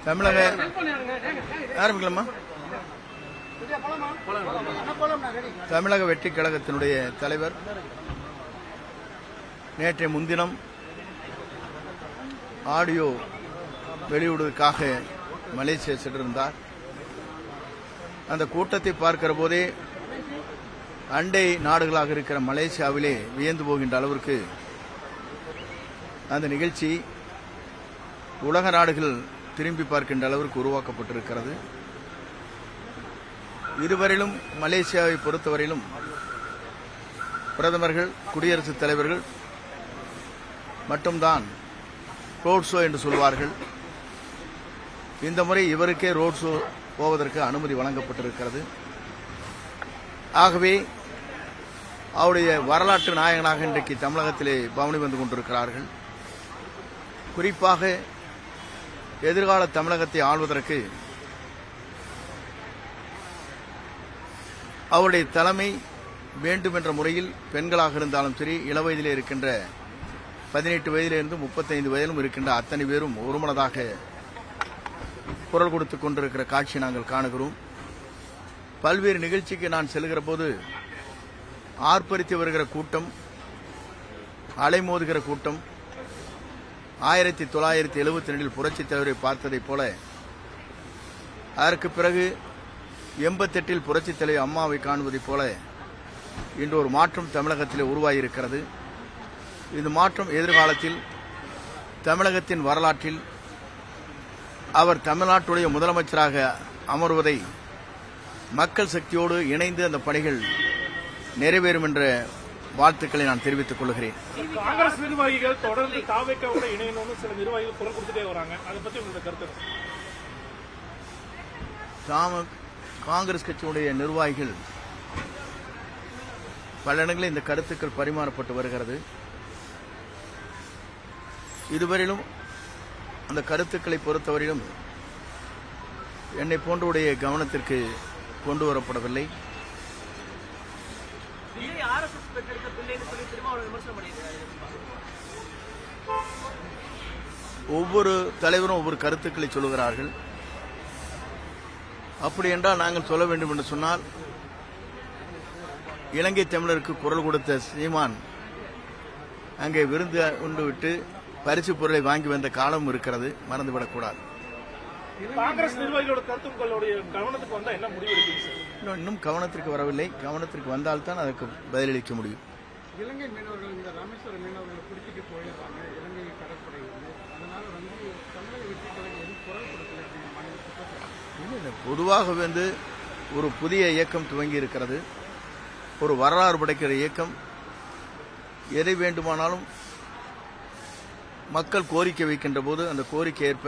தமிழக ஆரம்பிக்கலாமா? தமிழக வெற்றி கழகத்தினுடைய தலைவர் நேற்றைய முன்தினம் ஆடியோ வெளியிடுவதற்காக மலேசியா சென்றிருந்தார். அந்த கூட்டத்தை பார்க்கிற போதே அண்டை நாடுகளாக இருக்கிற மலேசியாவிலே வியந்து போகின்ற அளவிற்கு அந்த நிகழ்ச்சி உலக நாடுகள் திரும்பி பார்க்கின்ற அளவிற்கு உருவாக்கப்பட்டிருக்கிறது. இதுவரையிலும் மலேசியாவை பொறுத்தவரையிலும் பிரதமர்கள், குடியரசுத் தலைவர்கள் மட்டும்தான் ரோட் ஷோ என்று சொல்வார்கள். இந்த முறை இவருக்கே ரோட் ஷோ போவதற்கு அனுமதி வழங்கப்பட்டிருக்கிறது. ஆகவே அவருடைய வரலாற்று நாயகனாக இன்றைக்கு தமிழகத்திலே பவனி வந்து கொண்டிருக்கிறார்கள். குறிப்பாக எதிர்கால தமிழகத்தை ஆள்வதற்கு அவருடைய தலைமை வேண்டும் என்ற முறையில் பெண்களாக இருந்தாலும் சரி, இளவயதிலே இருக்கின்ற 18 வயதிலிருந்து 35 வயதிலும் இருக்கின்ற அத்தனை பேரும் ஒருமனதாக குரல் கொடுத்துக் கொண்டிருக்கிற காட்சி நாங்கள் காணுகிறோம். பல்வேறு நிகழ்ச்சிக்கு நான் செல்கிற போது ஆர்ப்பரித்து வருகிற கூட்டம், அலைமோதுகிற கூட்டம் 1972 புரட்சித் தலைவரை பார்த்ததைப் போல, அதற்கு பிறகு 88 புரட்சித் தலைவர் அம்மாவை காணுவதைப் போல இன்று ஒரு மாற்றம் தமிழகத்திலே உருவாகியிருக்கிறது. இந்த மாற்றம் எதிர்காலத்தில் தமிழகத்தின் வரலாற்றில் அவர் தமிழ்நாட்டுடைய முதலமைச்சராக அமர்வதை மக்கள் சக்தியோடு இணைந்து அந்த பணிகள் நிறைவேறும் என்ற வாழ்த்துக்களை நான் தெரிவித்துக் கொள்கிறேன். காங்கிரஸ் நிர்வாகிகள் தொடர்ந்து தாவேக்காவோட இணையணும்னு சில நிர்வாகிகள் குரல் கொடுத்துட்டே வராங்க. அதை பத்தி உங்களுடைய கருத்து? காங்கிரஸ் கட்சியுடைய நிர்வாகிகள் பல இடங்களில் இந்த கருத்துக்கள் பரிமாறப்பட்டு வருகிறது. இதுவரையிலும் அந்த கருத்துக்களை பொறுத்தவரையிலும் என்னை போன்றவுடைய கவனத்திற்கு கொண்டு வரப்படவில்லை. ஒவ்வொரு தலைவரும் ஒவ்வொரு கருத்துக்களை சொல்லுகிறார்கள். அப்படி என்றால் நாங்கள் சொல்ல வேண்டும் என்று சொன்னால், இலங்கை தமிழருக்கு குரல் கொடுத்த சீமான் அங்கே விருந்து உண்டு விட்டு பரிசு பொருளை வாங்கி வந்த காலம் இருக்கிறது, மறந்துவிடக்கூடாது. காங்கிரஸ் நிர்வாகிகளோட கருத்து உங்களுடைய கவனத்துக்கு வந்தா என்ன முடிவு எடுப்பீங்க? இன்னும் கவனத்திற்கு வரவில்லை. கவனத்திற்கு வந்தால்தான் அதற்கு பதிலளிக்க முடியும். இலங்கை மீனவர்கள் இந்த ராமேஸ்வரம் மீனவர்களை பிடிச்சிட்டு போயிருக்காங்க இலங்கை கடற்படை. அதனால தமிழக வெற்றி கழகம் குரல் கொடுக்கல. பொதுவாக ஒரு புதிய இயக்கம் துவங்கி இருக்கிறது. ஒரு வரலாறு படைக்கிற இயக்கம். எதை வேண்டுமானாலும் மக்கள் கோரிக்கை வைக்கின்ற போது அந்த கோரிக்கை ஏற்ப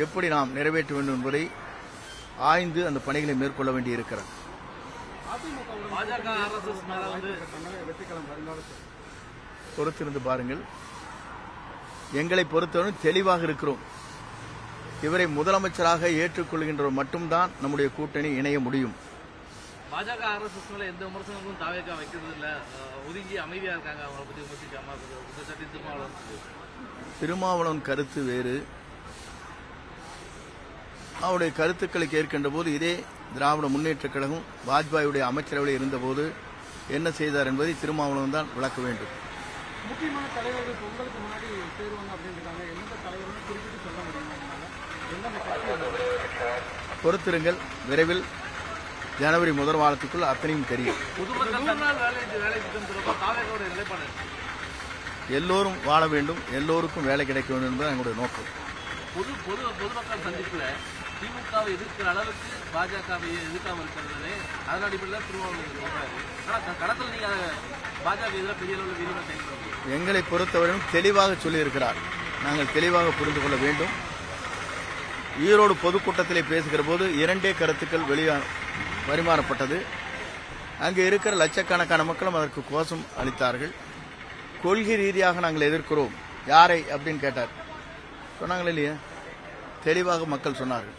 எப்படி நாம் நிறைவேற்ற வேண்டும் என்பதை ஆய்ந்து அந்த பணிகளை மேற்கொள்ள வேண்டியிருக்கிறது. பொறுத்திருந்து பாருங்கள். எங்களை பொறுத்தவரை தெளிவாக இருக்கிறோம். இவரை முதலமைச்சராக ஏற்றுக்கொள்கின்றவர் மட்டும்தான் நம்முடைய கூட்டணி இணைய முடியும். பாஜக RSS மேல எந்த விமர்சனங்களும் தாவேக்கா வைக்கிறது இல்ல, ஒதுங்கி அமைதியா இருக்காங்க. அவங்களை பத்தி விமர்சிக்காம திருமாவளவன் கருத்து வேறு. அவருடைய கருத்துக்களை கேட்கின்ற போது இதே திராவிட முன்னேற்றக் கழகம் வாஜ்பாயுடைய அமைச்சரவையில் இருந்தபோது என்ன செய்தார் என்பதை திருமாவளவன் தான் விளக்க வேண்டும். முக்கியமான தலைவர்கள் உங்களுக்கு முன்னாடி சேருவாங்க அப்படின்றாங்க. எந்த தலைவரும் குறிப்பிட்டு சொல்ல முடியும். பொறுத்திருங்கள். விரைவில் ஜனவரி முதல் வாரத்துக்குள் அத்தனையும் தெரியும். எல்லோரும் வாழ வேண்டும், எல்லோருக்கும் வேலை கிடைக்க வேண்டும் என்பது எங்களுடைய நோக்கம். பொதுமக்கள் சந்திப்புல திமுகவை எதிர்க்கிற அளவுக்கு பாஜகவை எதிர்க்காம இருக்கிறது. அதன் அடிப்படையில் திருமாவளவன் கடத்தில் நீங்க பாஜக எதிராக பெரிய அளவில் விரிவாக செயல்படுறீங்க. எங்களை பொறுத்தவரையும் தெளிவாக சொல்லியிருக்கிறார். நாங்கள் தெளிவாக புரிந்து கொள்ள வேண்டும். ஈரோடு பொதுக்கூட்டத்திலே பேசுகிற போது 2 கருத்துக்கள் பரிமாறப்பட்டது. அங்கே இருக்கிற லட்சக்கணக்கான மக்களும் அதற்கு கோஷம் அளித்தார்கள். கொள்கை ரீதியாக நாங்கள் எதிர்க்கிறோம். யாரை அப்படின்னு கேட்டார். சொன்னாங்களே இல்லையா? தெளிவாக மக்கள் சொன்னார்கள்.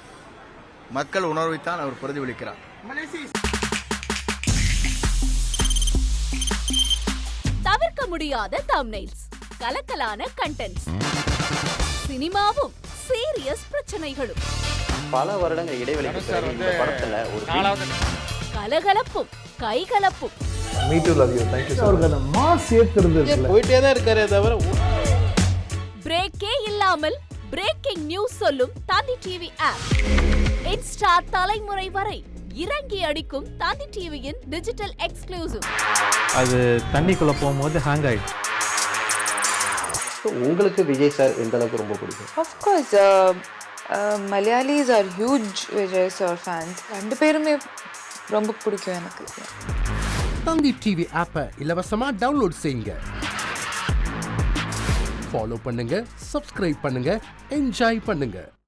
மக்கள் உணர்வைத்தான் அவர் பிரதிபலிக்கிறார். தவிர்க்க முடியாத தம்ப்நெயில்ஸ், கலக்கலான கண்டென்ட்ஸ், சினிமாவும் சீரியஸ் பிரச்சனைகளும் பல வருடங்கள் இடைவெளிக்கு பிறகு இந்த படத்துல ஒரு கலகலப்பும் கைகலப்பும் போயிட்டே தான் இருக்காரே தவிர பிரேக்கே இல்லாமல் பிரேக்கிங் நியூஸ் சொல்லும் தந்தி டிவி ஆப். இன்ஸ்டா தலைமுறை வரை இறங்கி அடிக்கும் தந்தி டிவியின் டிஜிட்டல் எக்ஸ்க்ளூசிவ். அது தண்ணிக்குள்ள போகும்போது ஹேங் ஆயிடுச்சு. உங்களுக்கு விஜய் சார் எந்த அளவுக்கு ரொம்ப பிடிக்கும்? Of course, Malayalis are huge Vijay sir fans. ரெண்டு பேருமே ரொம்ப பிடிக்கும் எனக்கு. தந்தி டிவி ஆப்பை இலவசமா டவுன்லோட் செய்யுங்க. ஃபாலோ பண்ணுங்க, சப்ஸ்கிரைப் பண்ணுங்க, என்ஜாய் பண்ணுங்க.